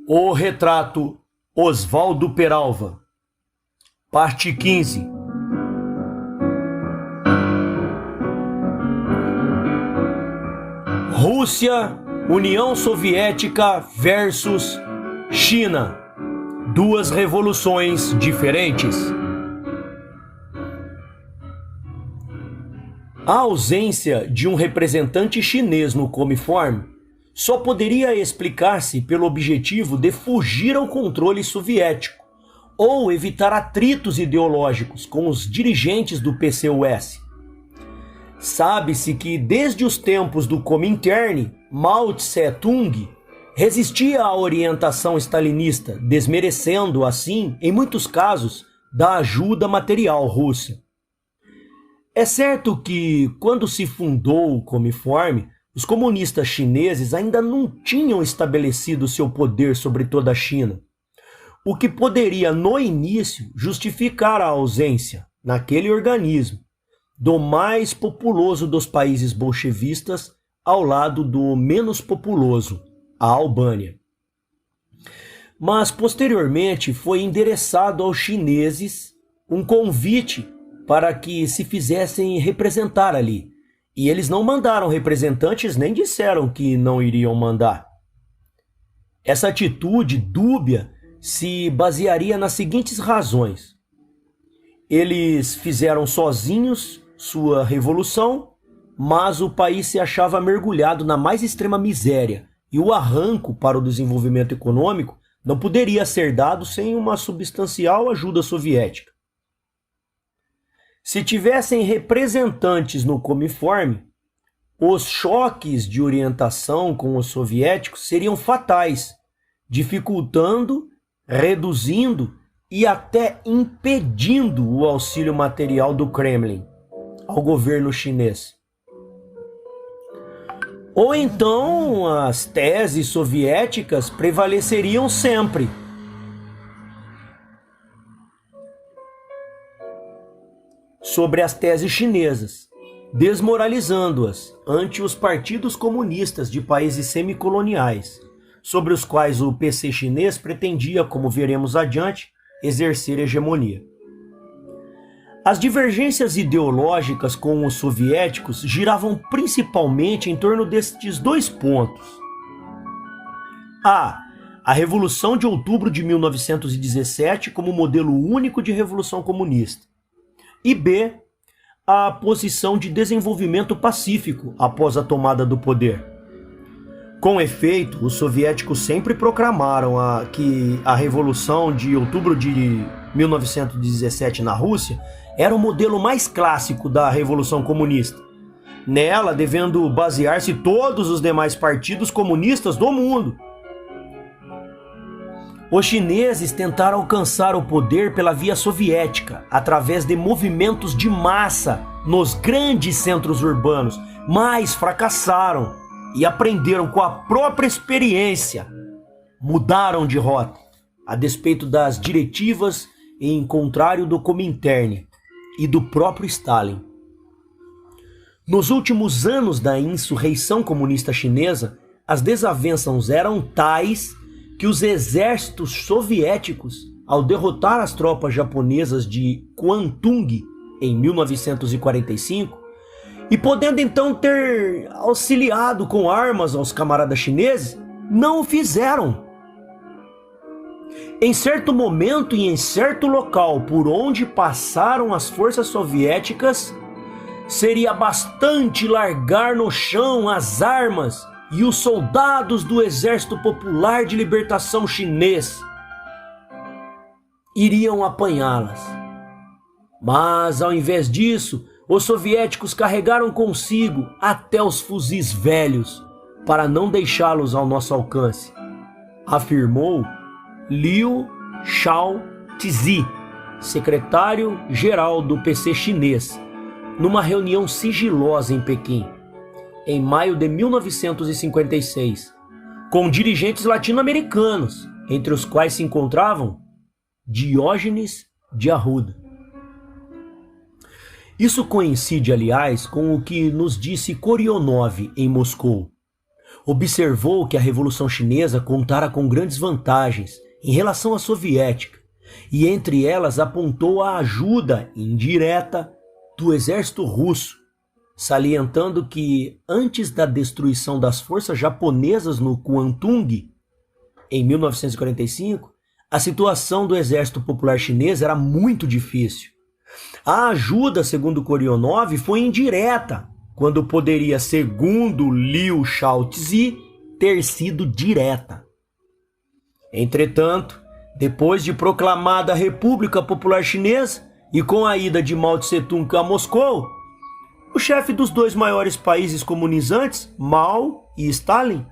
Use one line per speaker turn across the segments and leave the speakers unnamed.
O retrato Oswaldo Peralva, parte 15. Rússia, União Soviética versus China. Duas revoluções diferentes. A ausência de um representante chinês no Comiform só poderia explicar-se pelo objetivo de fugir ao controle soviético ou evitar atritos ideológicos com os dirigentes do PCUS. Sabe-se que desde os tempos do Comintern, Mao Tse-tung resistia à orientação stalinista, desmerecendo, assim, em muitos casos, da ajuda material russa. É certo que, quando se fundou o Comiform, os comunistas chineses ainda não tinham estabelecido seu poder sobre toda a China, o que poderia, no início, justificar a ausência, naquele organismo, do mais populoso dos países bolchevistas ao lado do menos populoso, a Albânia. Mas, posteriormente, foi endereçado aos chineses um convite para que se fizessem representar ali. E eles não mandaram representantes, nem disseram que não iriam mandar. Essa atitude dúbia se basearia nas seguintes razões. Eles fizeram sozinhos sua revolução, mas o país se achava mergulhado na mais extrema miséria, e o arranco para o desenvolvimento econômico não poderia ser dado sem uma substancial ajuda soviética. Se tivessem representantes no Comiform, os choques de orientação com os soviéticos seriam fatais, dificultando, reduzindo e até impedindo o auxílio material do Kremlin ao governo chinês. Ou então as teses soviéticas prevaleceriam sempre. Sobre as teses chinesas, desmoralizando-as ante os partidos comunistas de países semicoloniais, sobre os quais o PC chinês pretendia, como veremos adiante, exercer hegemonia. As divergências ideológicas com os soviéticos giravam principalmente em torno destes dois pontos. A Revolução de Outubro de 1917 como modelo único de revolução comunista. E B, a posição de desenvolvimento pacífico após a tomada do poder. Com efeito, os soviéticos sempre proclamaram que a Revolução de Outubro de 1917 na Rússia era o modelo mais clássico da Revolução Comunista, nela devendo basear-se todos os demais partidos comunistas do mundo. Os chineses tentaram alcançar o poder pela via soviética, através de movimentos de massa nos grandes centros urbanos, mas fracassaram e aprenderam com a própria experiência. Mudaram de rota, a despeito das diretivas em contrário do Comintern e do próprio Stalin. Nos últimos anos da insurreição comunista chinesa, as desavenças eram tais que os exércitos soviéticos, ao derrotar as tropas japonesas de Kwantung em 1945, e podendo então ter auxiliado com armas aos camaradas chineses, não o fizeram. Em certo momento e em certo local por onde passaram as forças soviéticas, seria bastante largar no chão as armas e os soldados do Exército Popular de Libertação Chinês iriam apanhá-las. Mas, ao invés disso, os soviéticos carregaram consigo até os fuzis velhos para não deixá-los ao nosso alcance, afirmou Liu Shaozi, secretário-geral do PC chinês, numa reunião sigilosa em Pequim, em maio de 1956, com dirigentes latino-americanos, entre os quais se encontravam Diógenes de Arruda. Isso coincide, aliás, com o que nos disse Korionov em Moscou. observou que a Revolução Chinesa contara com grandes vantagens em relação à soviética, e entre elas apontou a ajuda indireta do exército russo, salientando que antes da destruição das forças japonesas no Kwantung, em 1945, a situação do exército popular chinês era muito difícil. A ajuda, segundo Korionov, foi indireta, quando poderia, segundo Liu Shaozi, ter sido direta. Entretanto, depois de proclamada a República Popular Chinesa e com a ida de Mao Tse-tung a Moscou, o chefe dos dois maiores países comunizantes, Mao e Stalin,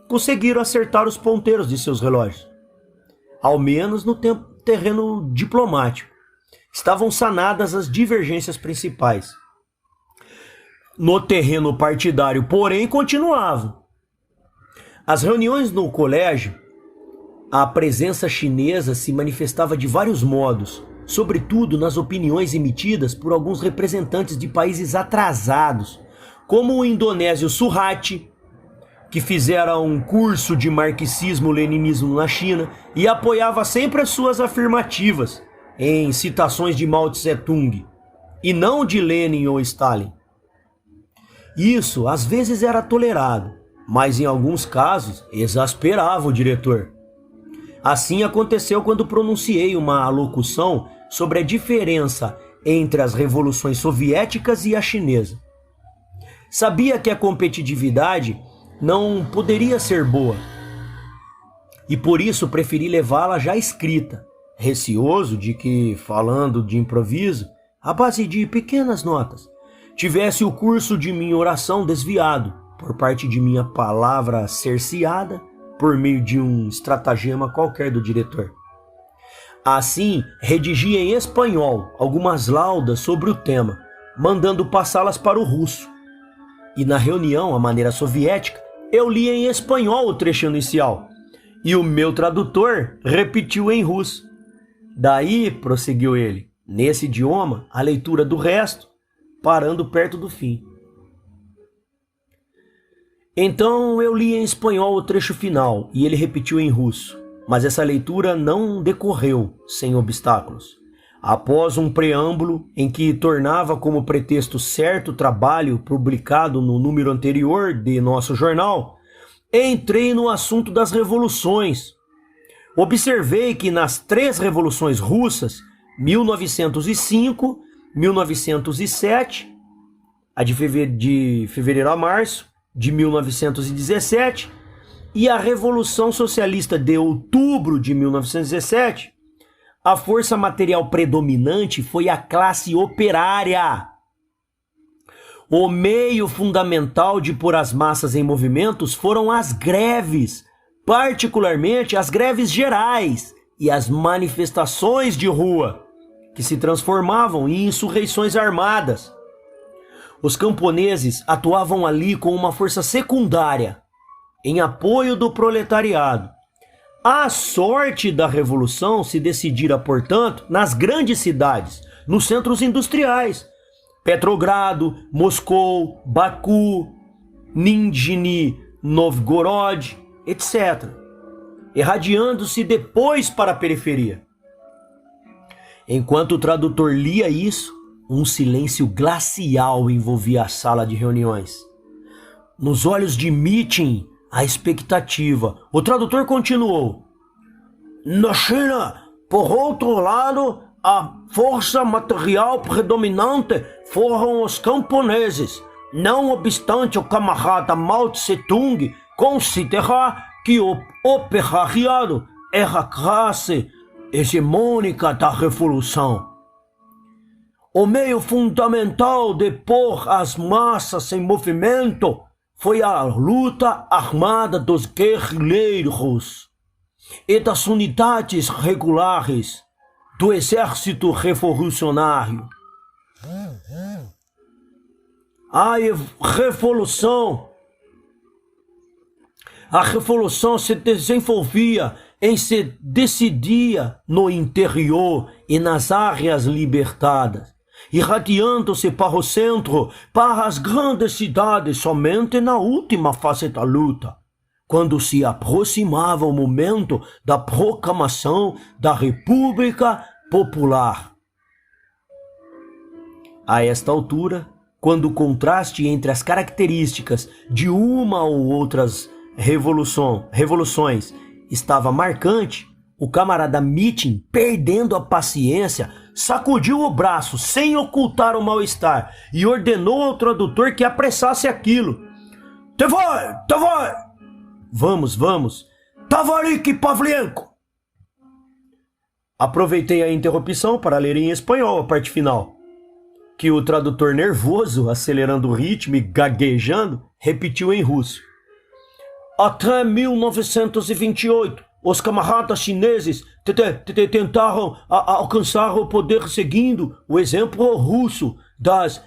conseguiram acertar os ponteiros de seus relógios. Ao menos no terreno diplomático. Estavam sanadas as divergências principais. No terreno partidário, porém, continuavam. As reuniões no colégio, a presença chinesa se manifestava de vários modos, sobretudo nas opiniões emitidas por alguns representantes de países atrasados, como o indonésio Suharto, que fizera um curso de marxismo-leninismo na China e apoiava sempre as suas afirmativas em citações de Mao Tse-tung, e não de Lenin ou Stalin. Isso às vezes era tolerado, mas em alguns casos exasperava o diretor. Assim aconteceu quando pronunciei uma alocução sobre a diferença entre as revoluções soviéticas e a chinesa. Sabia que a competitividade não poderia ser boa, e por isso preferi levá-la já escrita, receoso de que, falando de improviso, à base de pequenas notas, tivesse o curso de minha oração desviado por parte de minha palavra cerceada por meio de um estratagema qualquer do diretor. Assim, redigi em espanhol algumas laudas sobre o tema, mandando passá-las para o russo. E na reunião, à maneira soviética, eu li em espanhol o trecho inicial, e o meu tradutor repetiu em russo. Daí, prosseguiu ele, nesse idioma, a leitura do resto, parando perto do fim. Então eu li em espanhol o trecho final, e ele repetiu em russo, mas essa leitura não decorreu sem obstáculos. Após um preâmbulo em que tornava como pretexto certo trabalho publicado no número anterior de nosso jornal, entrei no assunto das revoluções. Observei que nas 3 revoluções russas, 1905, 1907, a de fevereiro a março, de 1917, e a Revolução Socialista de outubro de 1917, a força material predominante foi a classe operária. O meio fundamental de pôr as massas em movimentos foram as greves, particularmente as greves gerais e as manifestações de rua, que se transformavam em insurreições armadas. Os camponeses atuavam ali com uma força secundária, em apoio do proletariado. A sorte da revolução se decidira, portanto, nas grandes cidades, nos centros industriais, Petrogrado, Moscou, Baku, Nizhny Novgorod, etc., irradiando-se depois para a periferia. Enquanto o tradutor lia isso, um silêncio glacial envolvia a sala de reuniões. Nos olhos de Mitin, a expectativa. O tradutor continuou. Na China, por outro lado, a força material predominante foram os camponeses. Não obstante o camarada Mao Tse-tung considerar que o operariado era a classe hegemônica da revolução. O meio fundamental de pôr as massas em movimento foi a luta armada dos guerrilheiros e das unidades regulares do exército revolucionário. A revolução se desenvolvia e se decidia no interior e nas áreas libertadas. irradiando-se para o centro, para as grandes cidades somente na última fase da luta, quando se aproximava o momento da proclamação da República Popular. A esta altura, quando o contraste entre as características de uma ou outras revoluções estava marcante, o camarada Mitin, perdendo a paciência, sacudiu o braço sem ocultar o mal-estar e ordenou ao tradutor que apressasse aquilo. Tavai! Vamos. Tavarik Pavlienko! Aproveitei a interrupção para ler em espanhol a parte final, que o tradutor nervoso, acelerando o ritmo e gaguejando, repetiu em russo. Até 1928, os camaradas chineses tentaram alcançar o poder seguindo o exemplo russo das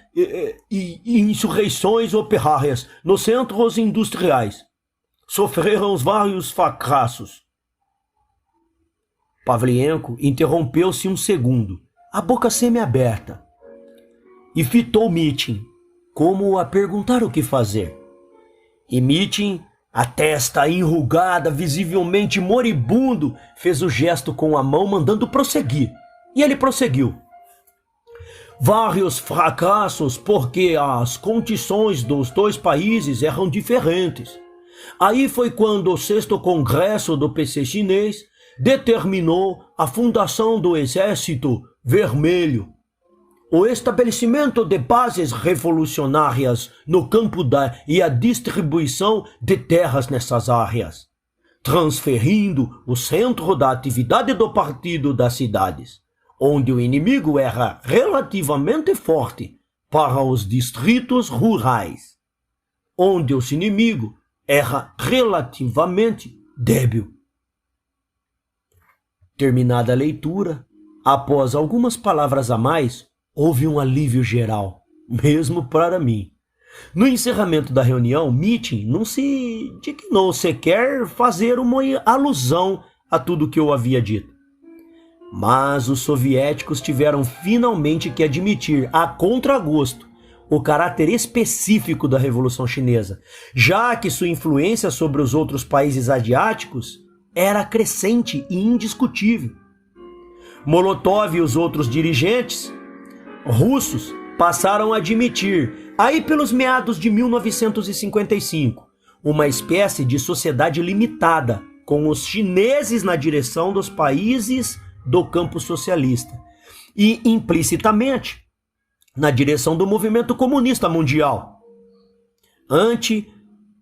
insurreições operárias nos centros industriais. Sofreram vários fracassos. Pavlienko interrompeu-se um segundo, a boca semi-aberta, e fitou Mitin, como a perguntar o que fazer. E Mitin, a testa enrugada, visivelmente moribundo, fez o gesto com a mão mandando prosseguir. E ele prosseguiu. Vários fracassos porque as condições dos dois países eram diferentes. Aí foi quando o 6º Congresso do PC chinês determinou a fundação do Exército Vermelho, o estabelecimento de bases revolucionárias no campo e a distribuição de terras nessas áreas, transferindo o centro da atividade do partido das cidades, onde o inimigo era relativamente forte, para os distritos rurais, onde o inimigo era relativamente débil. Terminada a leitura, após algumas palavras a mais, houve um alívio geral, mesmo para mim. No encerramento da reunião, Mitin não se dignou sequer fazer uma alusão a tudo que eu havia dito. Mas os soviéticos tiveram finalmente que admitir, a contragosto, o caráter específico da Revolução Chinesa, já que sua influência sobre os outros países asiáticos era crescente e indiscutível. Molotov e os outros dirigentes russos passaram a admitir, aí pelos meados de 1955, uma espécie de sociedade limitada, com os chineses na direção dos países do campo socialista e, implicitamente, na direção do movimento comunista mundial. Antes,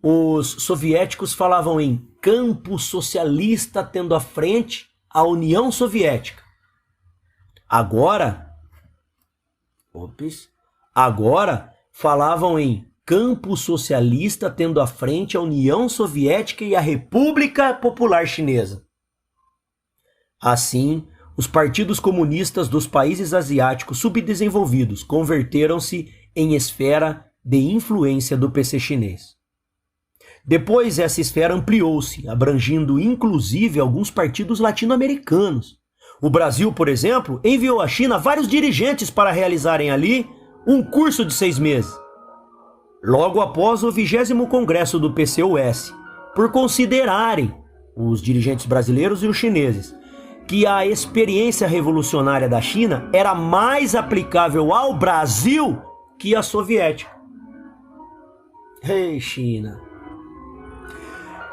os soviéticos falavam em campo socialista, tendo à frente a União Soviética. Agora falavam em campo socialista, tendo à frente a União Soviética e a República Popular Chinesa. Assim, os partidos comunistas dos países asiáticos subdesenvolvidos converteram-se em esfera de influência do PC chinês. Depois essa esfera ampliou-se, abrangindo inclusive alguns partidos latino-americanos. O Brasil, por exemplo, enviou à China vários dirigentes para realizarem ali um curso de 6 meses. Logo após o 20º Congresso do PCUS, por considerarem, os dirigentes brasileiros e os chineses, que a experiência revolucionária da China era mais aplicável ao Brasil que a soviética. Ei, China!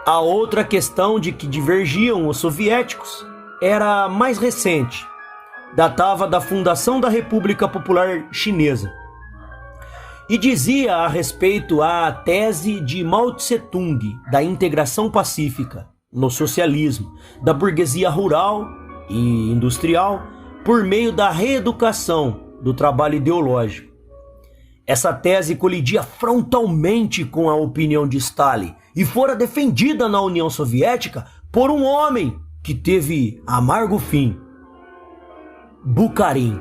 A outra questão de que divergiam os soviéticos era mais recente, datava da fundação da República Popular Chinesa, e dizia a respeito à tese de Mao Tse-tung da integração pacífica no socialismo, da burguesia rural e industrial por meio da reeducação do trabalho ideológico. Essa tese colidia frontalmente com a opinião de Stalin e fora defendida na União Soviética por um homem que teve amargo fim, Bukharin.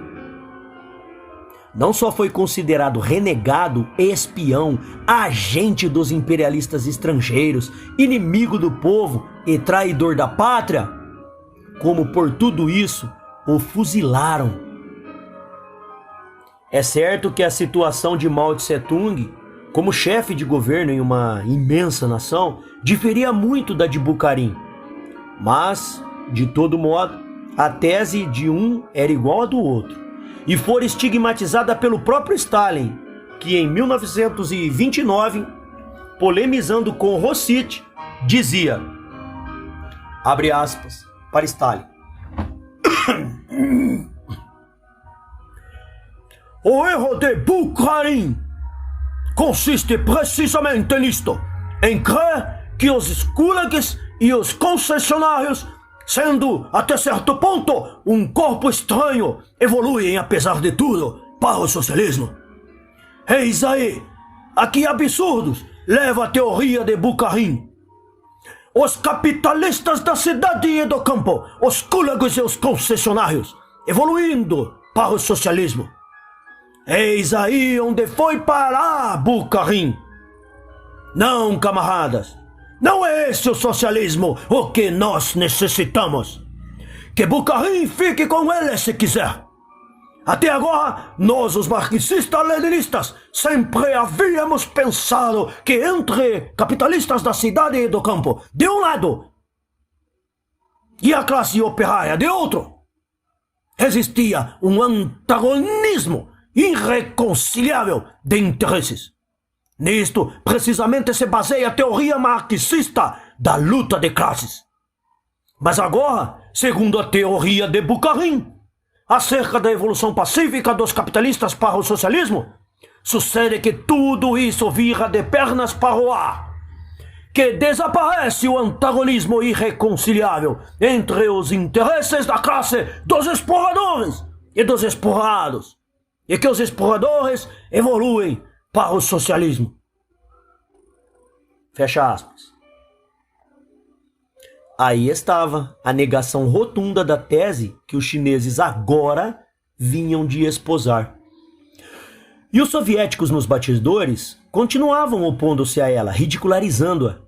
Não só foi considerado renegado, espião, agente dos imperialistas estrangeiros, inimigo do povo e traidor da pátria, como por tudo isso o fuzilaram. É certo que a situação de Mao Tse-tung, como chefe de governo em uma imensa nação, diferia muito da de Bukharin. Mas, de todo modo, a tese de um era igual à do outro, e fora estigmatizada pelo próprio Stalin, que em 1929, polemizando com Rossitch, dizia, abre aspas, para Stalin, o erro de Bukharin consiste precisamente nisto, em crer que os gulags e os concessionários, sendo até certo ponto um corpo estranho, evoluem apesar de tudo para o socialismo. Eis aí a que absurdos leva a teoria de Bukharin. Os capitalistas da cidade e do campo, os gulags e os concessionários, evoluindo para o socialismo. Eis aí onde foi parar Bukharin. Não, camaradas, não é esse o socialismo o que nós necessitamos. Que Bukharin fique com ele se quiser. Até agora, nós os marxistas-leninistas sempre havíamos pensado que entre capitalistas da cidade e do campo, de um lado, e a classe operária de outro, existia um antagonismo irreconciliável de interesses. Nisto, precisamente, se baseia a teoria marxista da luta de classes. Mas agora, segundo a teoria de Bukharin, acerca da evolução pacífica dos capitalistas para o socialismo, sucede que tudo isso vira de pernas para o ar, que desaparece o antagonismo irreconciliável entre os interesses da classe dos exploradores e dos explorados, e que os exploradores evoluem para o socialismo. Fecha aspas. Aí estava a negação rotunda da tese que os chineses agora vinham de esposar. E os soviéticos nos bastidores continuavam opondo-se a ela, ridicularizando-a.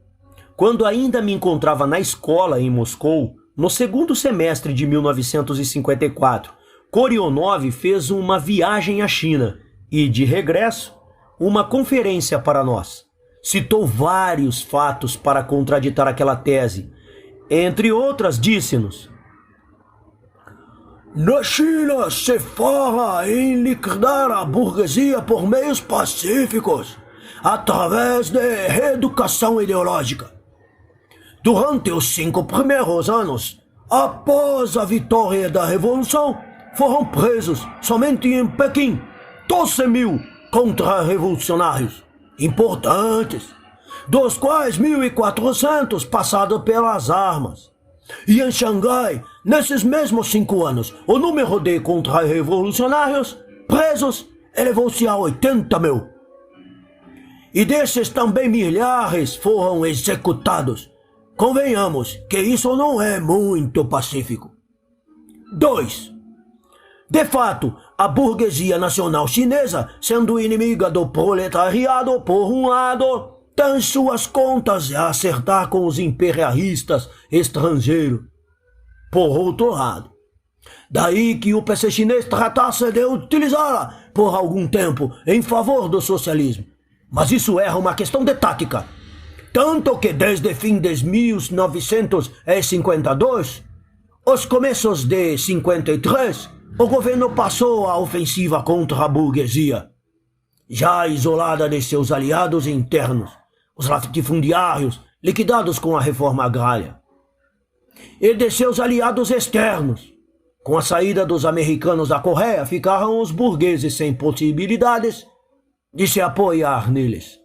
Quando ainda me encontrava na escola em Moscou, no segundo semestre de 1954, Korionov fez uma viagem à China e, de regresso, uma conferência para nós. Citou vários fatos para contraditar aquela tese. Entre outras, disse-nos: na China se fala em liquidar a burguesia por meios pacíficos, através de reeducação ideológica. Durante os 5 primeiros anos, após a vitória da Revolução, foram presos, somente em Pequim, 12.000 contra-revolucionários importantes, dos quais 1.400 passaram pelas armas. E em Xangai, nesses mesmos 5 anos, o número de contra-revolucionários presos elevou-se a 80.000. E desses também milhares foram executados. Convenhamos que isso não é muito pacífico. 2. De fato, a burguesia nacional chinesa, sendo inimiga do proletariado por um lado, tem suas contas a acertar com os imperialistas estrangeiros por outro lado. Daí que o PC chinês tratasse de utilizá-la por algum tempo em favor do socialismo. Mas isso era uma questão de tática. Tanto que desde fim de 1952, os começos de 53, o governo passou a ofensiva contra a burguesia, já isolada de seus aliados internos, os latifundiários, liquidados com a reforma agrária, e de seus aliados externos. Com a saída dos americanos da Coreia, ficaram os burgueses sem possibilidades de se apoiar neles.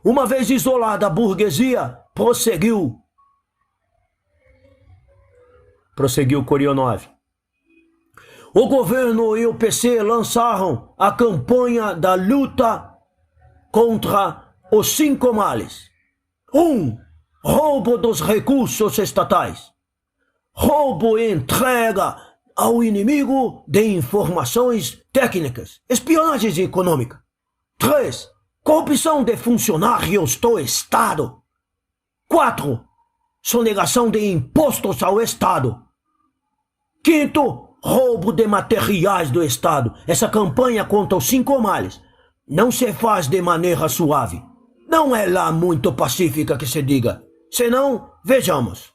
Uma vez isolada a burguesia, prosseguiu Korionov. O governo e o PC lançaram a campanha da luta contra os 5 males. 1. Roubo dos recursos estatais. Roubo e entrega ao inimigo de informações técnicas. Espionagem econômica. 3. Corrupção de funcionários do Estado. 4. Sonegação de impostos ao Estado. 5. roubo de materiais do Estado. Essa campanha conta os 5 males. Não se faz de maneira suave. Não é lá muito pacífica que se diga. Senão, vejamos.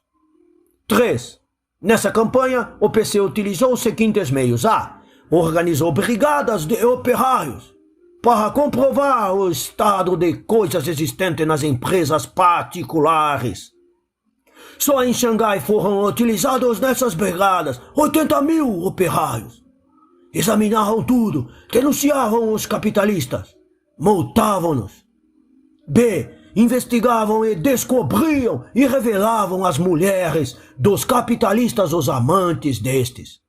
3. Nessa campanha, o PC utilizou os seguintes meios. A. Organizou brigadas de operários para comprovar o estado de coisas existente nas empresas particulares. Só em Xangai foram utilizados nessas brigadas 80 mil operários. Examinaram tudo, denunciavam os capitalistas, multavam-nos. B. Investigavam e descobriam e revelavam as mulheres dos capitalistas os amantes destes.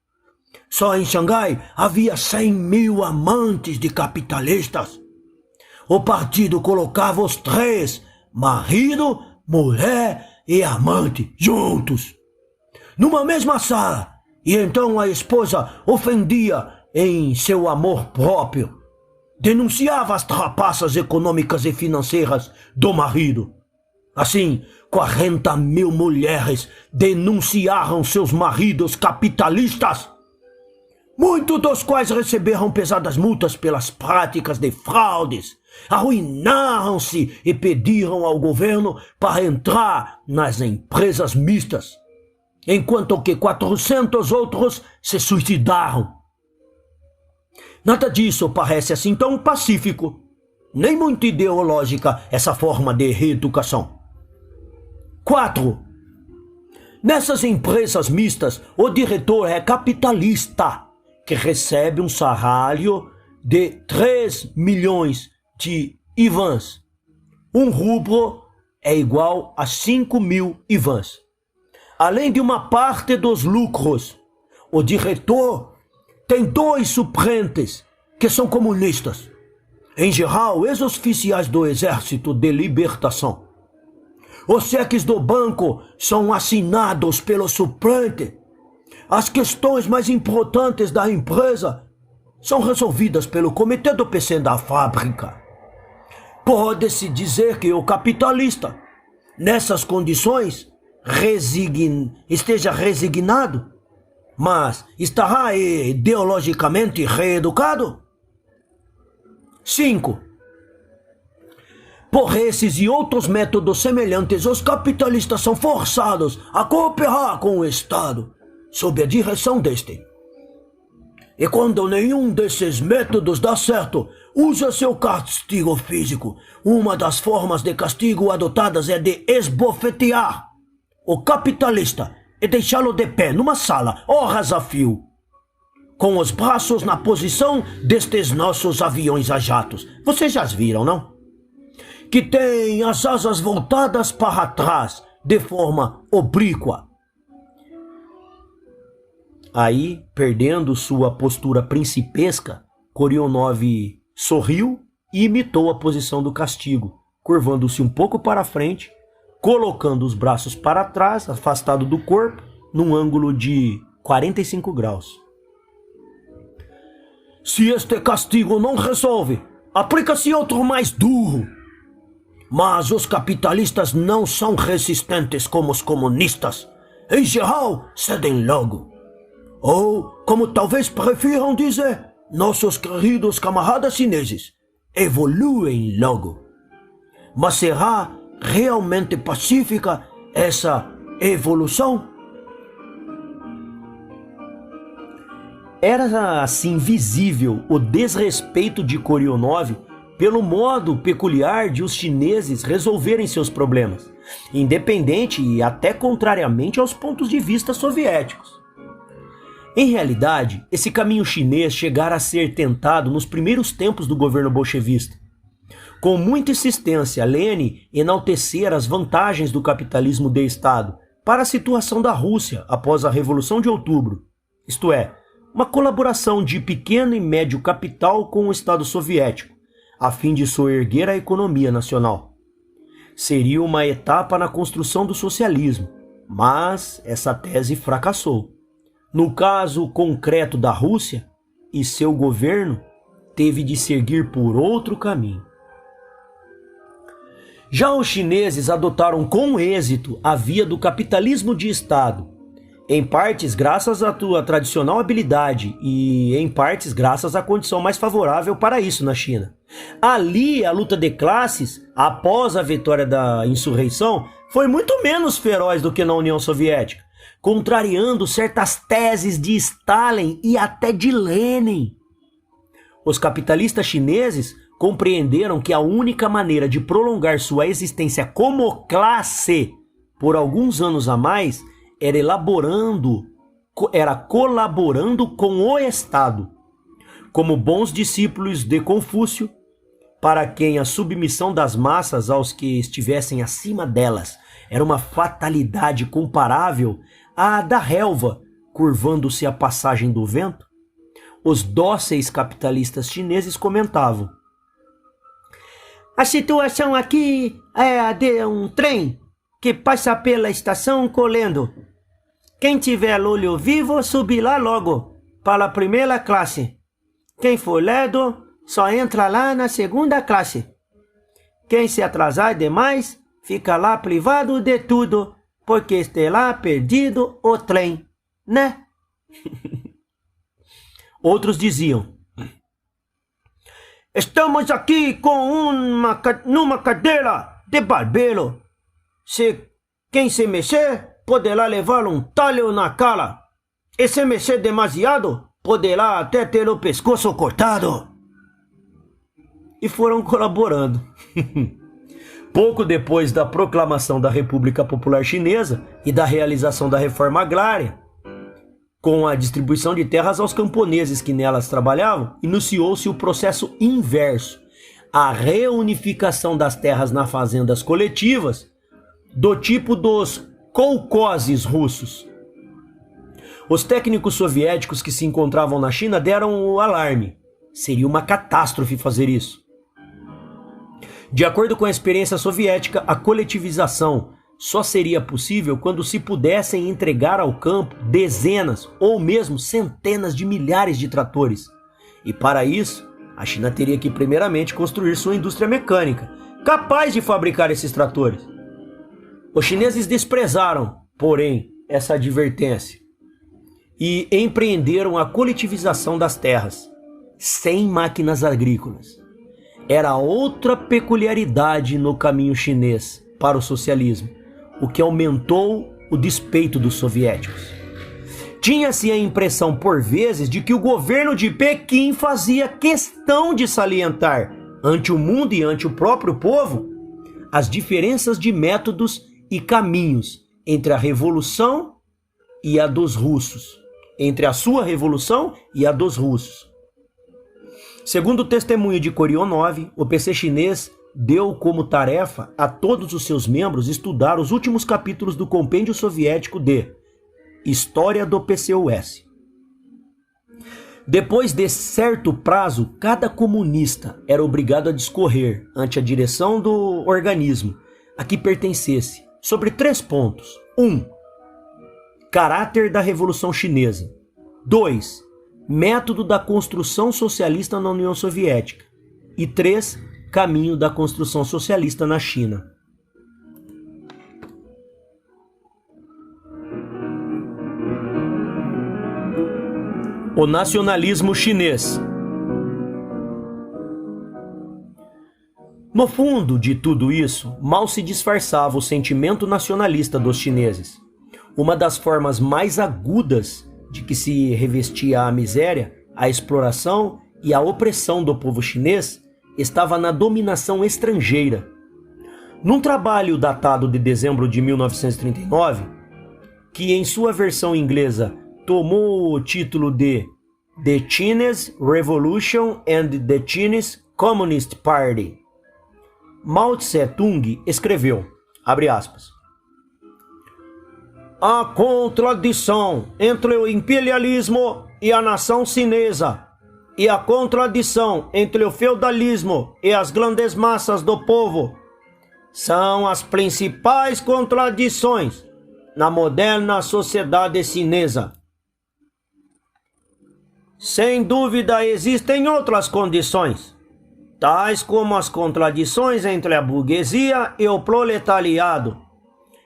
Só em Xangai havia 100 mil amantes de capitalistas. O partido colocava os 3, marido, mulher e amante, juntos, numa mesma sala, e então a esposa ofendia em seu amor próprio. Denunciava as trapaças econômicas e financeiras do marido. Assim, 40 mil mulheres denunciaram seus maridos capitalistas, muitos dos quais receberam pesadas multas pelas práticas de fraudes, arruinaram-se e pediram ao governo para entrar nas empresas mistas, enquanto que 400 outros se suicidaram. Nada disso parece assim tão pacífico, nem muito ideológica essa forma de reeducação. 4. Nessas empresas mistas, o diretor é capitalista, que recebe um salário de 3 milhões de ivans. Um rublo é igual a 5 mil ivans. Além de uma parte dos lucros, o diretor tem 2 suplentes que são comunistas. Em geral, ex-oficiais do Exército de Libertação. Os cheques do banco são assinados pelo suplente. As questões mais importantes da empresa são resolvidas pelo comitê do PC da fábrica. Pode-se dizer que o capitalista, nessas condições, esteja resignado, mas estará ideologicamente reeducado? 5. Por esses e outros métodos semelhantes, os capitalistas são forçados a cooperar com o Estado, sob a direção deste. E quando nenhum desses métodos dá certo, usa seu castigo físico. Uma das formas de castigo adotadas é de esbofetear o capitalista e deixá-lo de pé numa sala, horas a fio, com os braços na posição destes nossos aviões a jatos. Vocês já viram, não? Que tem as asas voltadas para trás, de forma oblíqua. Aí, perdendo sua postura principesca, Korionov sorriu e imitou a posição do castigo, curvando-se um pouco para frente, colocando os braços para trás, afastado do corpo, num ângulo de 45 graus. Se este castigo não resolve, aplica-se outro mais duro. Mas os capitalistas não são resistentes como os comunistas. Em geral, cedem logo. Ou, como talvez prefiram dizer, nossos queridos camaradas chineses, evoluem logo. Mas será realmente pacífica essa evolução? Era assim visível o desrespeito de Korionov pelo modo peculiar de os chineses resolverem seus problemas, independente e até contrariamente aos pontos de vista soviéticos. Em realidade, esse caminho chinês chegara a ser tentado nos primeiros tempos do governo bolchevista. Com muita insistência, Lenin enaltecera as vantagens do capitalismo de Estado para a situação da Rússia após a Revolução de Outubro, isto é, uma colaboração de pequeno e médio capital com o Estado soviético, a fim de soerguer a economia nacional. Seria uma etapa na construção do socialismo, mas essa tese fracassou. No caso concreto da Rússia, e seu governo teve de seguir por outro caminho. Já os chineses adotaram com êxito a via do capitalismo de Estado em partes graças à tua tradicional habilidade e em partes graças à condição mais favorável para isso na China. Ali, a luta de classes, após a vitória da insurreição, foi muito menos feroz do que na União Soviética, contrariando certas teses de Stalin e até de Lenin. Os capitalistas chineses compreenderam que a única maneira de prolongar sua existência como classe por alguns anos a mais era colaborando com o Estado, como bons discípulos de Confúcio, para quem a submissão das massas aos que estivessem acima delas era uma fatalidade comparável à da relva curvando-se à passagem do vento. Os dóceis capitalistas chineses comentavam: a situação aqui é a de um trem que passa pela estação colhendo. Quem tiver olho vivo, subir lá logo, para a primeira classe. Quem for lerdo, só entra lá na segunda classe. Quem se atrasar demais, fica lá privado de tudo, porque está perdido o trem, né? Outros diziam: estamos aqui com numa cadeira de barbeiro. Quem se mexer, poderá levar um talho na cara. E se mexer demasiado, poderá até ter o pescoço cortado. E foram colaborando. Pouco depois da proclamação da República Popular Chinesa e da realização da reforma agrária, com a distribuição de terras aos camponeses que nelas trabalhavam, iniciou-se o processo inverso, a reunificação das terras nas fazendas coletivas, do tipo dos kolkhozes russos. Os técnicos soviéticos que se encontravam na China deram o alarme. Seria uma catástrofe fazer isso. De acordo com a experiência soviética, a coletivização só seria possível quando se pudessem entregar ao campo dezenas ou mesmo centenas de milhares de tratores. E para isso, a China teria que primeiramente construir sua indústria mecânica, capaz de fabricar esses tratores. Os chineses desprezaram, porém, essa advertência e empreenderam a coletivização das terras, sem máquinas agrícolas. Era outra peculiaridade no caminho chinês para o socialismo, o que aumentou o despeito dos soviéticos. Tinha-se a impressão, por vezes, de que o governo de Pequim fazia questão de salientar, ante o mundo e ante o próprio povo, as diferenças de métodos e caminhos entre a revolução e a dos russos, entre a sua revolução e a dos russos. Segundo o testemunho de Korionov, o PC chinês deu como tarefa a todos os seus membros estudar os últimos capítulos do compêndio soviético de História do PCUS. Depois de certo prazo, cada comunista era obrigado a discorrer ante a direção do organismo a que pertencesse sobre 3 pontos. 1. Caráter da Revolução Chinesa. 2. Método da construção socialista na União Soviética. E 3. Caminho da construção socialista na China. O nacionalismo chinês. No fundo de tudo isso, mal se disfarçava o sentimento nacionalista dos chineses. Uma das formas mais agudas de que se revestia a miséria, a exploração e a opressão do povo chinês estava na dominação estrangeira. Num trabalho datado de dezembro de 1939, que em sua versão inglesa tomou o título de The Chinese Revolution and the Chinese Communist Party, Mao Tse-tung escreveu, abre aspas, a contradição entre o imperialismo e a nação chinesa e a contradição entre o feudalismo e as grandes massas do povo são as principais contradições na moderna sociedade chinesa. Sem dúvida existem outras condições, tais como as contradições entre a burguesia e o proletariado,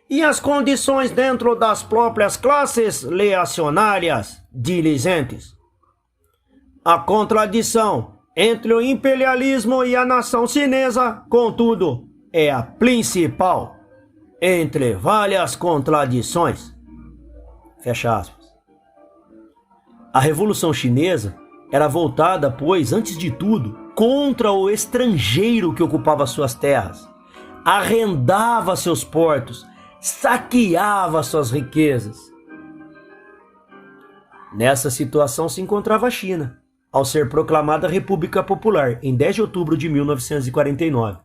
e as condições dentro das próprias classes reacionárias diligentes. A contradição entre o imperialismo e a nação chinesa, contudo, é a principal entre várias contradições. Fecha aspas. A Revolução Chinesa era voltada, pois, antes de tudo, contra o estrangeiro que ocupava suas terras, arrendava seus portos, saqueava suas riquezas. Nessa situação se encontrava a China, ao ser proclamada República Popular em 10 de outubro de 1949.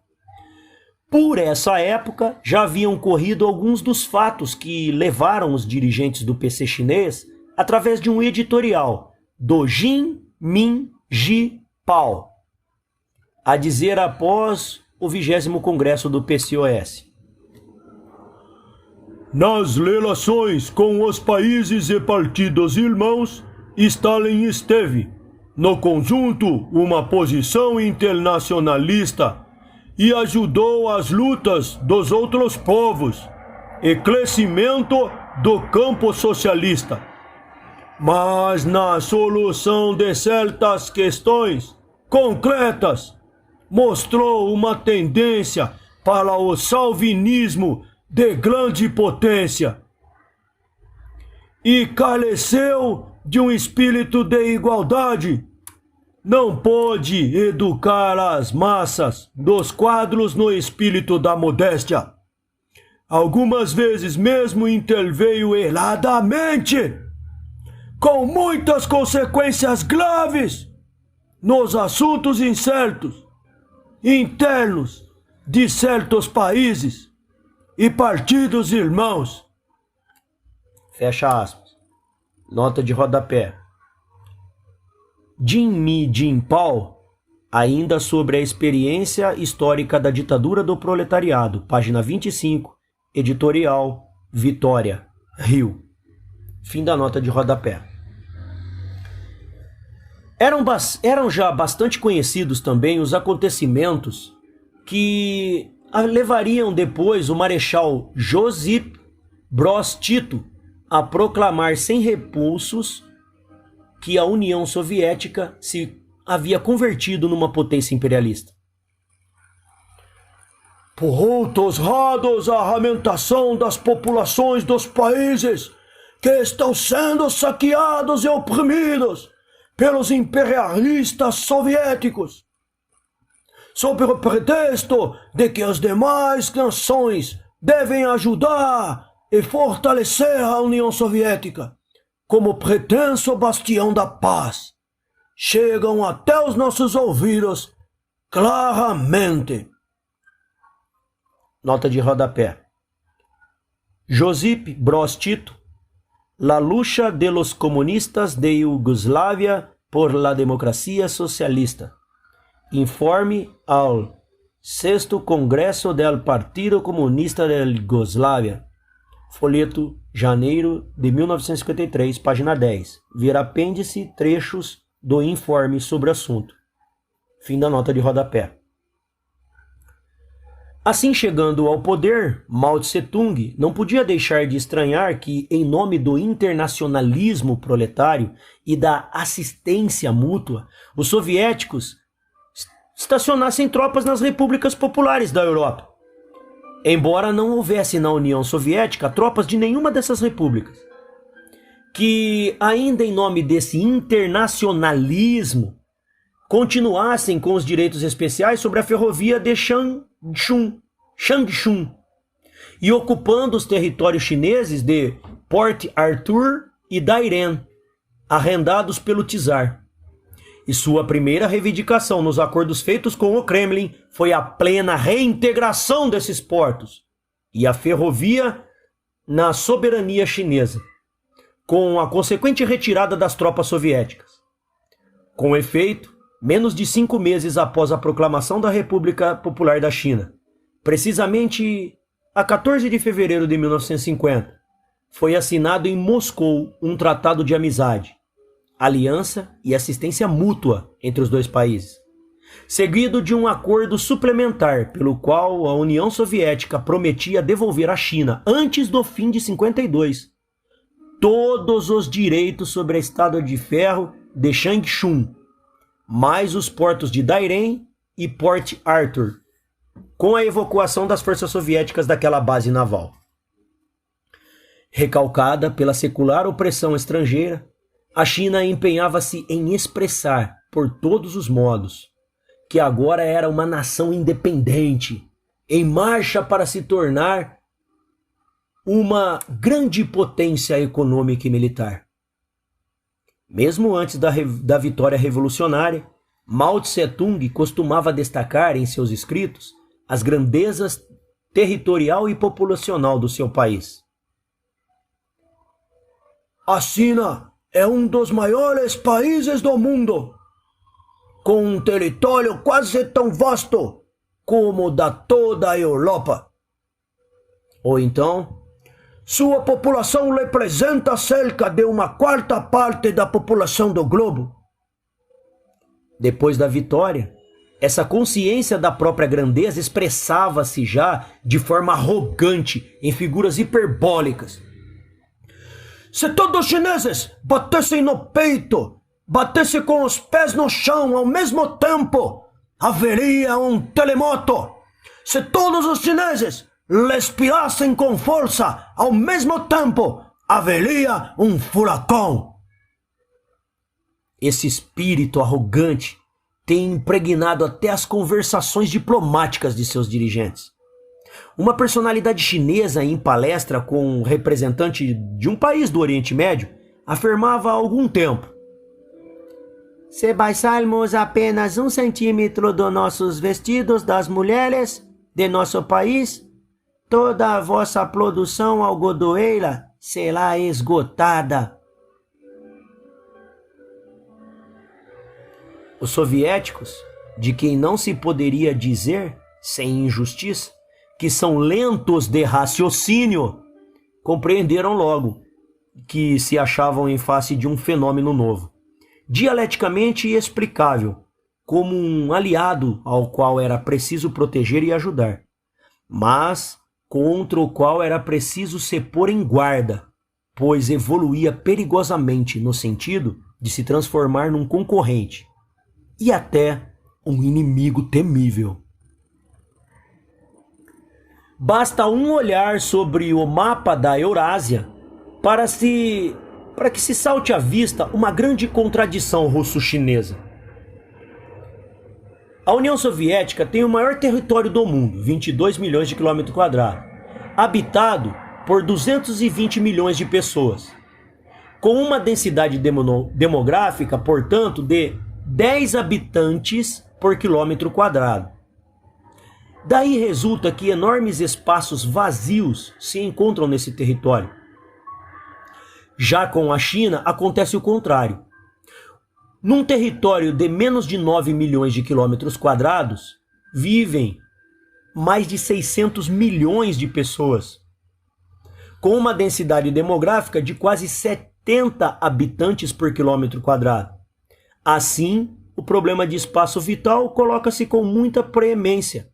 Por essa época, já haviam ocorrido alguns dos fatos que levaram os dirigentes do PC chinês, através de um editorial do Jin Min Ji Pao, a dizer após o 20º Congresso do PCOS: nas relações com os países e partidos irmãos, Stalin esteve, no conjunto, uma posição internacionalista e ajudou as lutas dos outros povos e crescimento do campo socialista. Mas na solução de certas questões concretas, mostrou uma tendência para o salvinismo de grande potência e careceu de um espírito de igualdade. Não pôde educar as massas dos quadros no espírito da modéstia. Algumas vezes mesmo interveio erradamente, com muitas consequências graves, nos assuntos incertos, internos de certos países e partidos irmãos. Fecha aspas. Nota de rodapé. Jin Mi Jin Pao, ainda sobre a experiência histórica da ditadura do proletariado, página 25, editorial Vitória, Rio. Fim da nota de rodapé. Eram já bastante conhecidos também os acontecimentos que levariam depois o Marechal Josip Broz Tito a proclamar sem repulsos que a União Soviética se havia convertido numa potência imperialista. Por outros lados, a arrementação das populações dos países que estão sendo saqueados e oprimidos pelos imperialistas soviéticos, sob o pretexto de que as demais nações devem ajudar e fortalecer a União Soviética como pretenso bastião da paz, chegam até os nossos ouvidos claramente. Nota de rodapé. Josip Broz Tito, La lucha de los comunistas de Yugoslavia por la democracia socialista. Informe ao 6º Congresso del Partido Comunista de Yugoslavia. Folheto, janeiro de 1953, página 10. Ver apêndice, trechos do informe sobre o assunto. Fim da nota de rodapé. Assim, chegando ao poder, Mao Tse-tung não podia deixar de estranhar que, em nome do internacionalismo proletário e da assistência mútua, os soviéticos estacionassem tropas nas repúblicas populares da Europa, embora não houvesse na União Soviética tropas de nenhuma dessas repúblicas, que, ainda em nome desse internacionalismo, continuassem com os direitos especiais sobre a ferrovia de Changchun e ocupando os territórios chineses de Port Arthur e Dairen, arrendados pelo czar. E sua primeira reivindicação nos acordos feitos com o Kremlin foi a plena reintegração desses portos e a ferrovia na soberania chinesa, com a consequente retirada das tropas soviéticas. Com efeito, menos de 5 meses após a proclamação da República Popular da China, precisamente a 14 de fevereiro de 1950, foi assinado em Moscou um tratado de amizade, aliança e assistência mútua entre os dois países, seguido de um acordo suplementar pelo qual a União Soviética prometia devolver à China, antes do fim de 52, todos os direitos sobre a Estrada de Ferro de Changchun, mais os portos de Dairen e Port Arthur, com a evacuação das forças soviéticas daquela base naval. Recalcada pela secular opressão estrangeira, a China empenhava-se em expressar, por todos os modos, que agora era uma nação independente, em marcha para se tornar uma grande potência econômica e militar. Mesmo antes da vitória revolucionária, Mao Tse-tung costumava destacar em seus escritos as grandezas territorial e populacional do seu país. A China é um dos maiores países do mundo, com um território quase tão vasto como o da toda a Europa. Ou então, sua população representa cerca de 1/4 parte da população do globo. Depois da vitória, essa consciência da própria grandeza expressava-se já de forma arrogante em figuras hiperbólicas. Se todos os chineses batessem no peito, batessem com os pés no chão ao mesmo tempo, haveria um terremoto. Se todos os chineses respirassem com força ao mesmo tempo, haveria um furacão. Esse espírito arrogante tem impregnado até as conversações diplomáticas de seus dirigentes. Uma personalidade chinesa em palestra com um representante de um país do Oriente Médio afirmava há algum tempo: se baixarmos apenas 1 centímetro dos nossos vestidos das mulheres de nosso país, toda a vossa produção algodoeira será esgotada. Os soviéticos, de quem não se poderia dizer, sem injustiça, que são lentos de raciocínio, compreenderam logo que se achavam em face de um fenômeno novo, dialeticamente explicável, como um aliado ao qual era preciso proteger e ajudar, mas contra o qual era preciso se pôr em guarda, pois evoluía perigosamente no sentido de se transformar num concorrente e até um inimigo temível. Basta um olhar sobre o mapa da Eurásia para que se salte à vista uma grande contradição russo-chinesa. A União Soviética tem o maior território do mundo, 22 milhões de quilômetros quadrados, habitado por 220 milhões de pessoas, com uma densidade demográfica, portanto, de 10 habitantes por quilômetro quadrado. Daí resulta que enormes espaços vazios se encontram nesse território. Já com a China acontece o contrário. Num território de menos de 9 milhões de quilômetros quadrados, vivem mais de 600 milhões de pessoas, com uma densidade demográfica de quase 70 habitantes por quilômetro quadrado. Assim, o problema de espaço vital coloca-se com muita preemência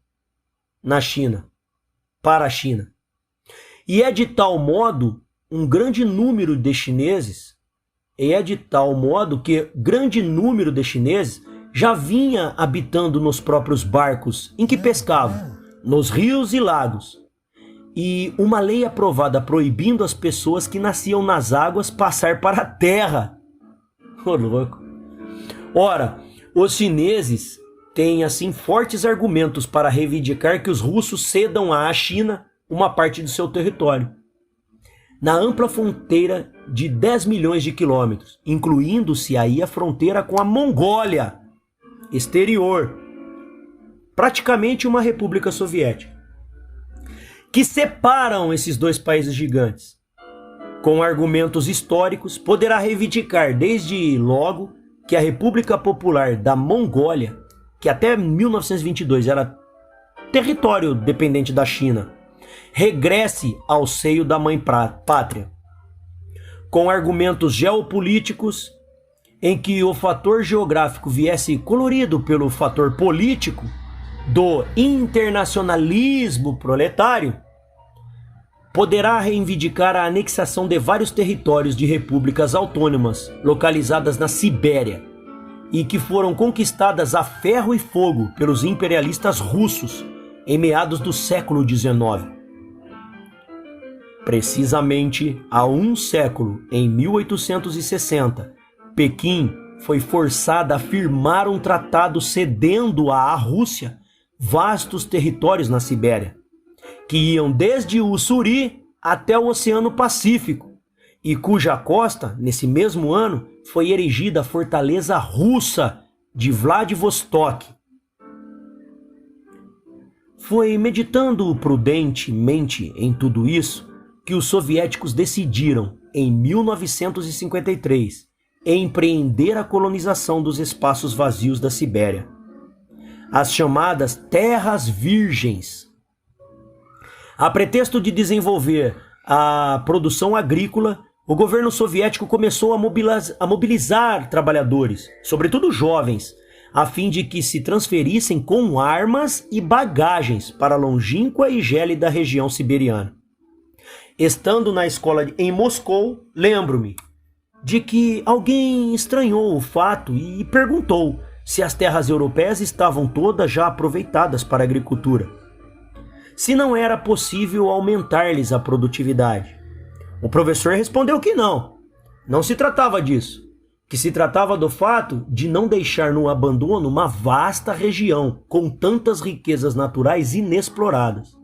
na China, para a China. E é de tal modo um grande número de chineses, que grande número de chineses já vinha habitando nos próprios barcos em que pescavam, nos rios e lagos. E uma lei aprovada proibindo as pessoas que nasciam nas águas passar para a terra. Ô, louco. Ora, os chineses têm assim fortes argumentos para reivindicar que os russos cedam à China uma parte do seu território, na ampla fronteira de 10 milhões de quilômetros, incluindo-se aí a fronteira com a Mongólia exterior, praticamente uma república soviética, que separam esses dois países gigantes. Com argumentos históricos, poderá reivindicar desde logo que a República Popular da Mongólia, que até 1922 era território dependente da China, regresse ao seio da mãe pátria. Com argumentos geopolíticos, em que o fator geográfico viesse colorido pelo fator político do internacionalismo proletário, poderá reivindicar a anexação de vários territórios de repúblicas autônomas localizadas na Sibéria e que foram conquistadas a ferro e fogo pelos imperialistas russos em meados do século XIX. Precisamente há um século, em 1860, Pequim foi forçada a firmar um tratado cedendo à Rússia vastos territórios na Sibéria, que iam desde o Ussuri até o Oceano Pacífico, e cuja costa, nesse mesmo ano, foi erigida a fortaleza russa de Vladivostok. Foi meditando prudentemente em tudo isso que os soviéticos decidiram, em 1953, empreender a colonização dos espaços vazios da Sibéria, as chamadas Terras Virgens. A pretexto de desenvolver a produção agrícola, o governo soviético começou a mobilizar trabalhadores, sobretudo jovens, a fim de que se transferissem com armas e bagagens para a longínqua e gélida região siberiana. Estando na escola em Moscou, lembro-me de que alguém estranhou o fato e perguntou se as terras europeias estavam todas já aproveitadas para a agricultura, se não era possível aumentar-lhes a produtividade. O professor respondeu que não se tratava disso, que se tratava do fato de não deixar no abandono uma vasta região com tantas riquezas naturais inexploradas.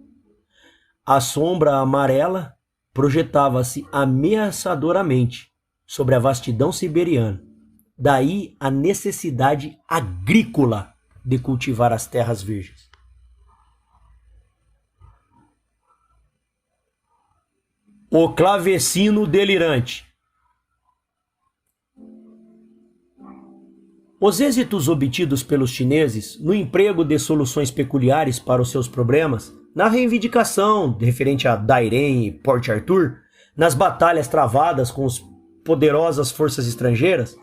A sombra amarela projetava-se ameaçadoramente sobre a vastidão siberiana. Daí a necessidade agrícola de cultivar as terras virgens. O clavecino delirante. Os êxitos obtidos pelos chineses no emprego de soluções peculiares para os seus problemas, na reivindicação referente a Dairen e Port Arthur, nas batalhas travadas com as poderosas forças estrangeiras,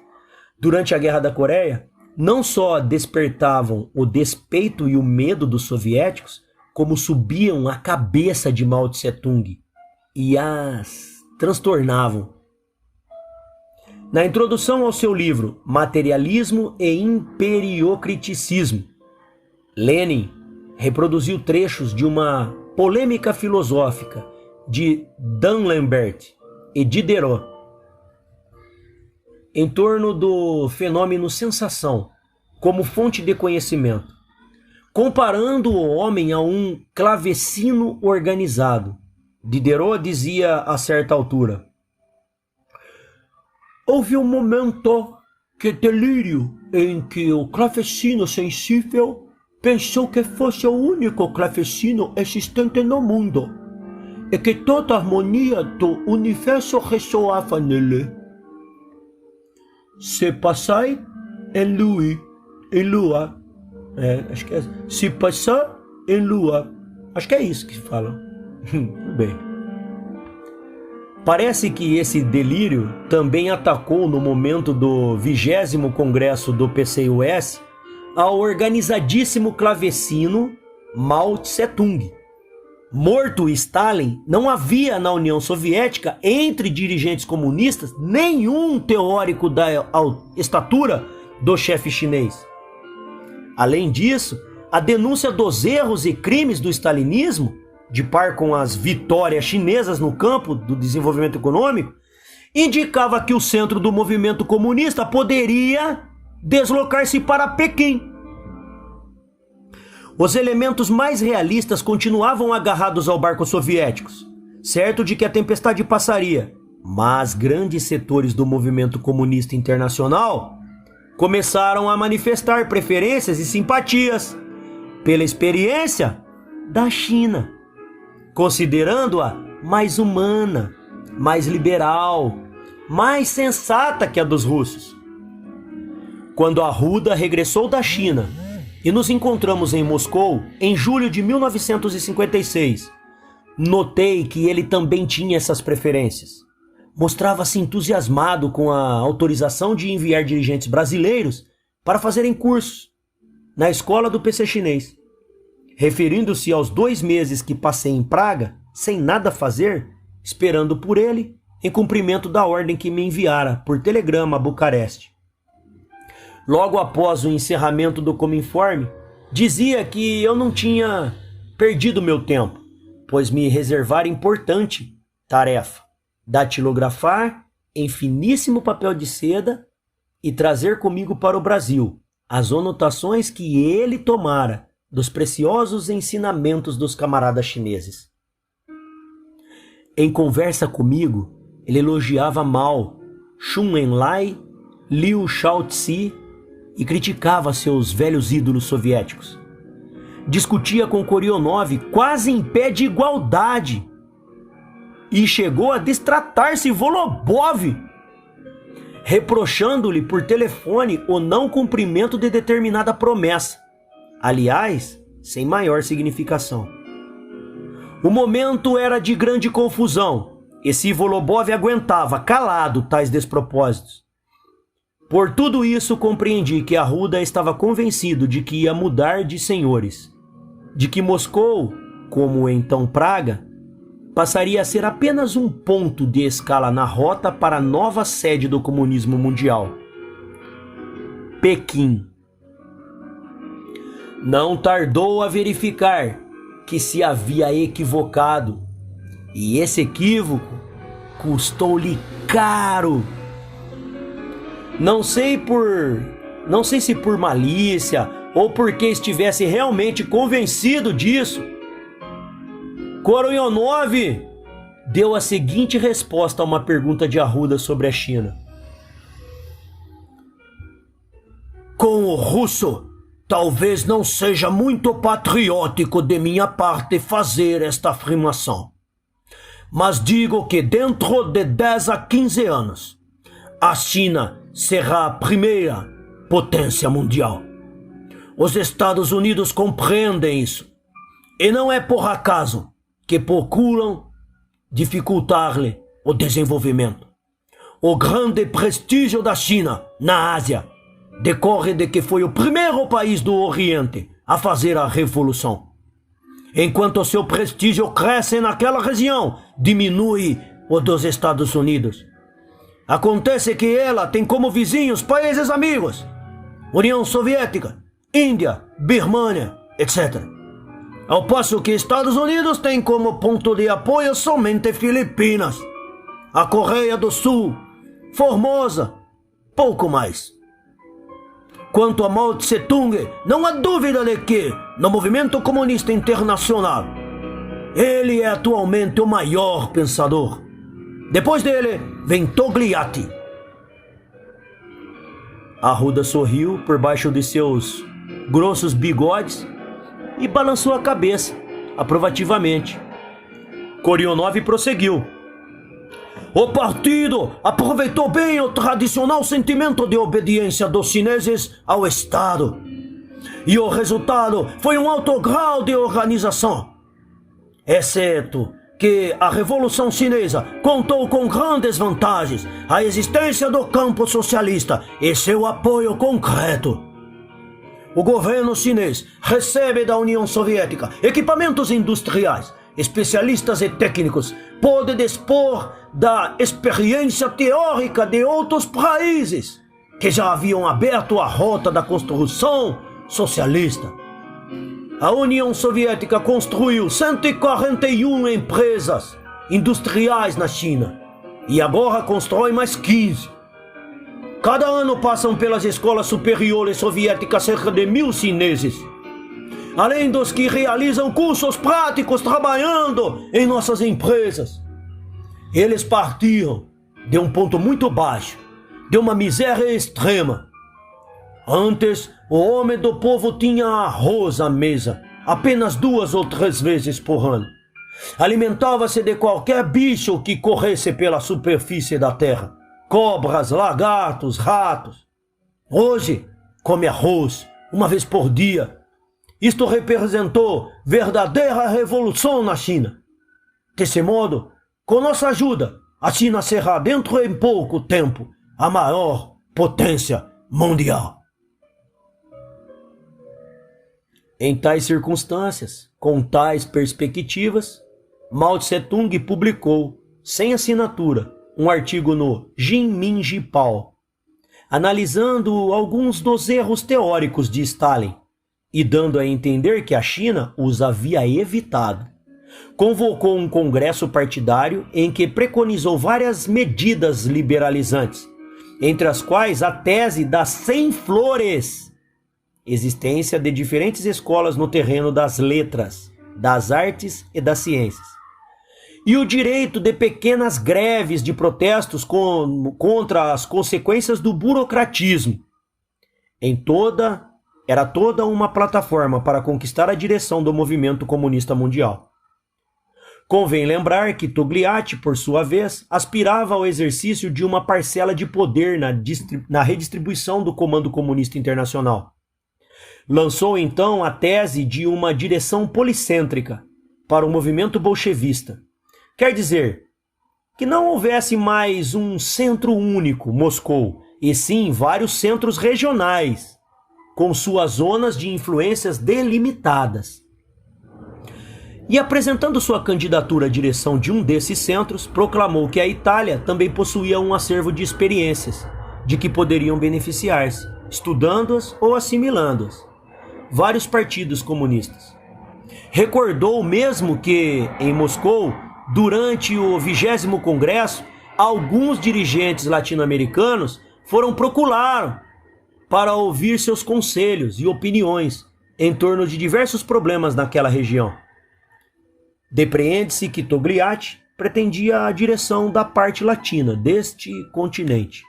durante a Guerra da Coreia, não só despertavam o despeito e o medo dos soviéticos, como subiam a cabeça de Mao Tse-tung e as transtornavam. Na introdução ao seu livro Materialismo e Imperiocriticismo, Lenin reproduziu trechos de uma polêmica filosófica de D'Alembert e Diderot em torno do fenômeno sensação como fonte de conhecimento, comparando o homem a um clavecino organizado. Diderot dizia a certa altura: houve um momento que delírio em que o clavecino sensível pensou que fosse o único clavecino existente no mundo e que toda a harmonia do universo ressoava nele. Se passar em lua, acho que é, se passar em lua, acho que é isso que falam. Bem, parece que esse delírio também atacou no momento do 20º Congresso do PCUS ao organizadíssimo clavecino Mao Tse-tung. Morto Stalin, não havia na União Soviética, entre dirigentes comunistas, nenhum teórico da estatura do chefe chinês. Além disso, a denúncia dos erros e crimes do stalinismo, de par com as vitórias chinesas no campo do desenvolvimento econômico, indicava que o centro do movimento comunista poderia deslocar-se para Pequim. Os elementos mais realistas continuavam agarrados ao barco soviéticos, certo de que a tempestade passaria, mas grandes setores do movimento comunista internacional começaram a manifestar preferências e simpatias pela experiência da China, considerando-a mais humana, mais liberal, mais sensata que a dos russos. Quando Arruda regressou da China e nos encontramos em Moscou em julho de 1956, notei que ele também tinha essas preferências. mostrava-se entusiasmado com a autorização de enviar dirigentes brasileiros para fazerem cursos na escola do PC chinês. Referindo-se aos 2 meses que passei em Praga, sem nada fazer, esperando por ele, em cumprimento da ordem que me enviara por telegrama a Bucareste. Logo após o encerramento do Cominform, dizia que eu não tinha perdido meu tempo, pois me reservara importante tarefa: datilografar em finíssimo papel de seda e trazer comigo para o Brasil as anotações que ele tomara dos preciosos ensinamentos dos camaradas chineses. Em conversa comigo, ele elogiava Mao, Xun Enlai, Liu Shaozi e criticava seus velhos ídolos soviéticos. Discutia com Korionov quase em pé de igualdade e chegou a destratar-se Volobov, reprochando-lhe por telefone o não cumprimento de determinada promessa, aliás, sem maior significação. O momento era de grande confusão, e se Volobov aguentava calado tais despropósitos. Por tudo isso compreendi que Arruda estava convencido de que ia mudar de senhores, de que Moscou, como então Praga, passaria a ser apenas um ponto de escala na rota para a nova sede do comunismo mundial, Pequim. Não tardou a verificar que se havia equivocado, e esse equívoco custou-lhe caro. Não sei se por malícia ou porque estivesse realmente convencido disso, Korionov deu a seguinte resposta a uma pergunta de Arruda sobre a China: com o russo, talvez não seja muito patriótico de minha parte fazer esta afirmação, mas digo que dentro de 10 a 15 anos, a China será a primeira potência mundial. Os Estados Unidos compreendem isso, e não é por acaso que procuram dificultar-lhe o desenvolvimento. O grande prestígio da China na Ásia decorre de que foi o primeiro país do Oriente a fazer a revolução. Enquanto seu prestígio cresce naquela região, diminui o dos Estados Unidos. Acontece que ela tem como vizinhos países amigos: União Soviética, Índia, Birmânia, etc. Ao passo que Estados Unidos tem como ponto de apoio somente Filipinas, a Coreia do Sul, Formosa, pouco mais. Quanto a Mao Tse-tung, não há dúvida de que, no movimento comunista internacional, ele é atualmente o maior pensador. Depois dele, vem Togliatti. Arruda sorriu por baixo de seus grossos bigodes e balançou a cabeça, aprovativamente. Korionov prosseguiu: o partido aproveitou bem o tradicional sentimento de obediência dos chineses ao Estado. E o resultado foi um alto grau de organização. Exceto que a Revolução Chinesa contou com grandes vantagens: a existência do campo socialista e seu apoio concreto. O governo chinês recebe da União Soviética equipamentos industriais, especialistas e técnicos, pode dispor da experiência teórica de outros países que já haviam aberto a rota da construção socialista. A União Soviética construiu 141 empresas industriais na China e agora constrói mais 15. Cada ano passam pelas escolas superiores soviéticas cerca de 1.000 chineses, além dos que realizam cursos práticos trabalhando em nossas empresas. Eles partiram de um ponto muito baixo, de uma miséria extrema. Antes, o homem do povo tinha arroz à mesa apenas 2 ou 3 vezes por ano. Alimentava-se de qualquer bicho que corresse pela superfície da terra: cobras, lagartos, ratos. Hoje, come arroz 1 vez por dia. Isto representou verdadeira revolução na China. Desse modo, com nossa ajuda, a China será dentro em pouco tempo a maior potência mundial. Em tais circunstâncias, com tais perspectivas, Mao Tse-tung publicou, sem assinatura, um artigo no Jinmin Pao, analisando alguns dos erros teóricos de Stalin e dando a entender que a China os havia evitado. Convocou um congresso partidário em que preconizou várias medidas liberalizantes, entre as quais a tese das 100 flores, existência de diferentes escolas no terreno das letras, das artes e das ciências, e o direito de pequenas greves de protestos contra as consequências do burocratismo. Era toda uma plataforma para conquistar a direção do movimento comunista mundial. Convém lembrar que Togliatti, por sua vez, aspirava ao exercício de uma parcela de poder na redistribuição do Comando Comunista Internacional. Lançou então a tese de uma direção policêntrica para o movimento bolchevista. Quer dizer, que não houvesse mais um centro único, Moscou, e sim vários centros regionais, com suas zonas de influências delimitadas. E apresentando sua candidatura à direção de um desses centros, proclamou que a Itália também possuía um acervo de experiências, de que poderiam beneficiar-se, estudando-as ou assimilando-as. Vários partidos comunistas. Recordou mesmo que, em Moscou, durante o 20º Congresso, alguns dirigentes latino-americanos procuraram para ouvir seus conselhos e opiniões em torno de diversos problemas naquela região. Depreende-se que Togliatti pretendia a direção da parte latina deste continente.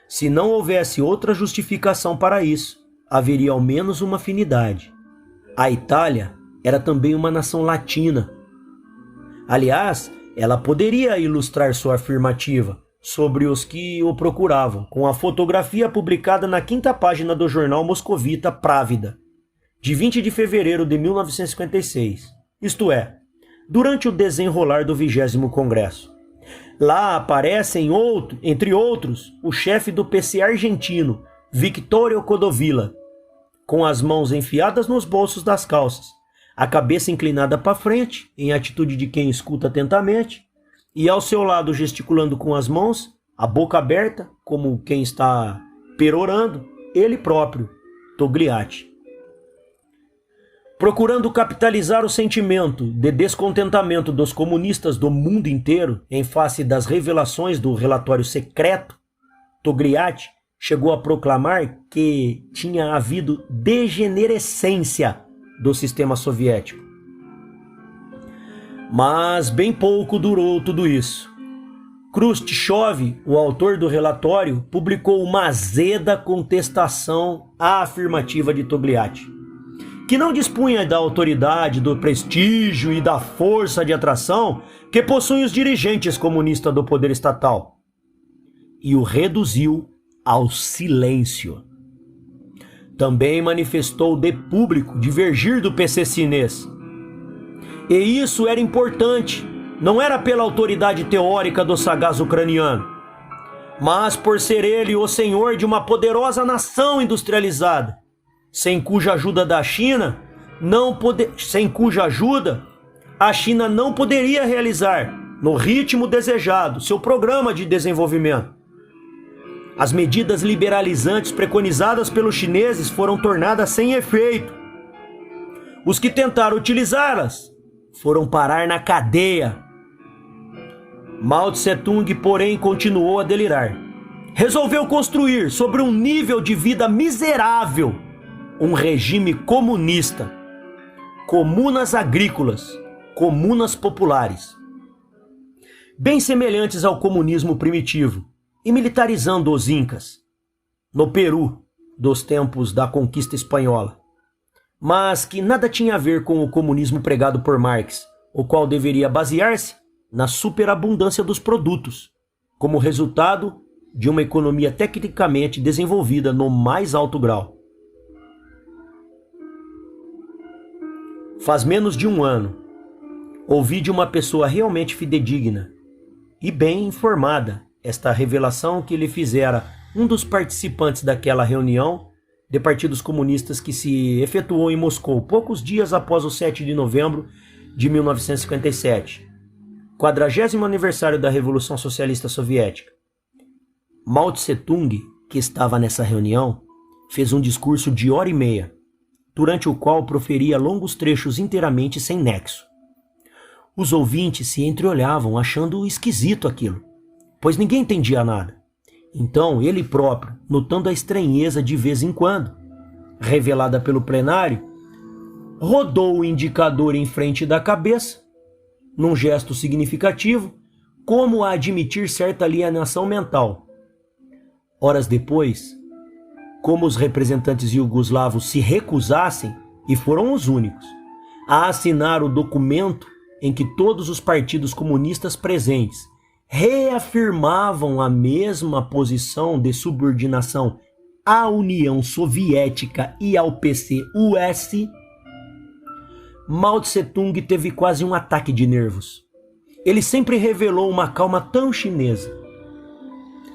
Se não houvesse outra justificação para isso, haveria ao menos uma afinidade. A Itália era também uma nação latina. Aliás, ela poderia ilustrar sua afirmativa sobre os que o procuravam com a fotografia publicada na 5ª página do jornal moscovita Pravda, de 20 de fevereiro de 1956, isto é, durante o desenrolar do 20º Congresso. Lá aparecem, entre outros, o chefe do PC argentino, Victorio Codovilla, com as mãos enfiadas nos bolsos das calças, a cabeça inclinada para frente, em atitude de quem escuta atentamente, e ao seu lado gesticulando com as mãos, a boca aberta, como quem está perorando, ele próprio, Togliatti. Procurando capitalizar o sentimento de descontentamento dos comunistas do mundo inteiro em face das revelações do relatório secreto, Togliatti chegou a proclamar que tinha havido degenerescência do sistema soviético. Mas bem pouco durou tudo isso. Khrushchev, o autor do relatório, publicou uma azeda contestação à afirmativa de Togliatti, que não dispunha da autoridade, do prestígio e da força de atração que possuem os dirigentes comunistas do poder estatal, e o reduziu ao silêncio. Também manifestou de público divergir do PC chinês. E isso era importante, não era pela autoridade teórica do sagaz ucraniano, mas por ser ele o senhor de uma poderosa nação industrializada, sem cuja ajuda a China não poderia realizar, no ritmo desejado, seu programa de desenvolvimento. As medidas liberalizantes preconizadas pelos chineses foram tornadas sem efeito. Os que tentaram utilizá-las foram parar na cadeia. Mao Tse-tung, porém, continuou a delirar. Resolveu construir, sobre um nível de vida miserável, um regime comunista. Comunas agrícolas, comunas populares, bem semelhantes ao comunismo primitivo, e militarizando os incas, no Peru, dos tempos da conquista espanhola, mas que nada tinha a ver com o comunismo pregado por Marx, o qual deveria basear-se na superabundância dos produtos, como resultado de uma economia tecnicamente desenvolvida no mais alto grau. Faz menos de um ano, ouvi de uma pessoa realmente fidedigna e bem informada esta revelação que lhe fizera um dos participantes daquela reunião de partidos comunistas que se efetuou em Moscou poucos dias após o 7 de novembro de 1957, 40º aniversário da Revolução Socialista Soviética. Mao Tse-tung, que estava nessa reunião, fez um discurso de 1h30, durante o qual proferia longos trechos inteiramente sem nexo. Os ouvintes se entreolhavam achando esquisito aquilo, pois ninguém entendia nada. Então ele próprio, notando a estranheza de vez em quando, revelada pelo plenário, rodou o indicador em frente da cabeça, num gesto significativo, como a admitir certa alienação mental. Horas depois, como os representantes iugoslavos se recusassem, e foram os únicos, a assinar o documento em que todos os partidos comunistas presentes reafirmavam a mesma posição de subordinação à União Soviética e ao PCUS, Mao Tse-tung teve quase um ataque de nervos. Ele sempre revelou uma calma tão chinesa.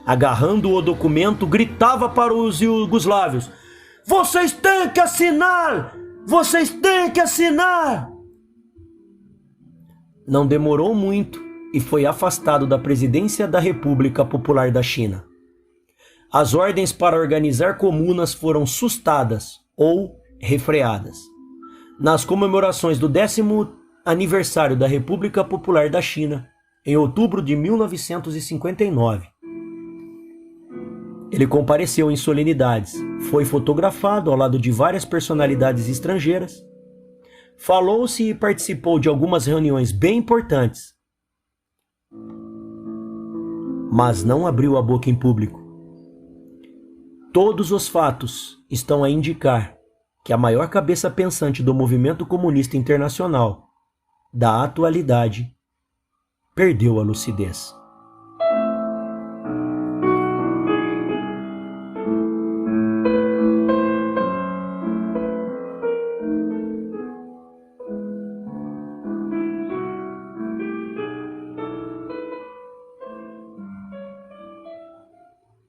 Agarrando o documento, gritava para os iugoslávios: "Vocês têm que assinar! Vocês têm que assinar!" Não demorou muito e foi afastado da presidência da República Popular da China. As ordens para organizar comunas foram sustadas ou refreadas. Nas comemorações do 10º aniversário da República Popular da China, em outubro de 1959, ele compareceu em solenidades, foi fotografado ao lado de várias personalidades estrangeiras, falou-se e participou de algumas reuniões bem importantes, mas não abriu a boca em público. Todos os fatos estão a indicar que a maior cabeça pensante do movimento comunista internacional da atualidade perdeu a lucidez.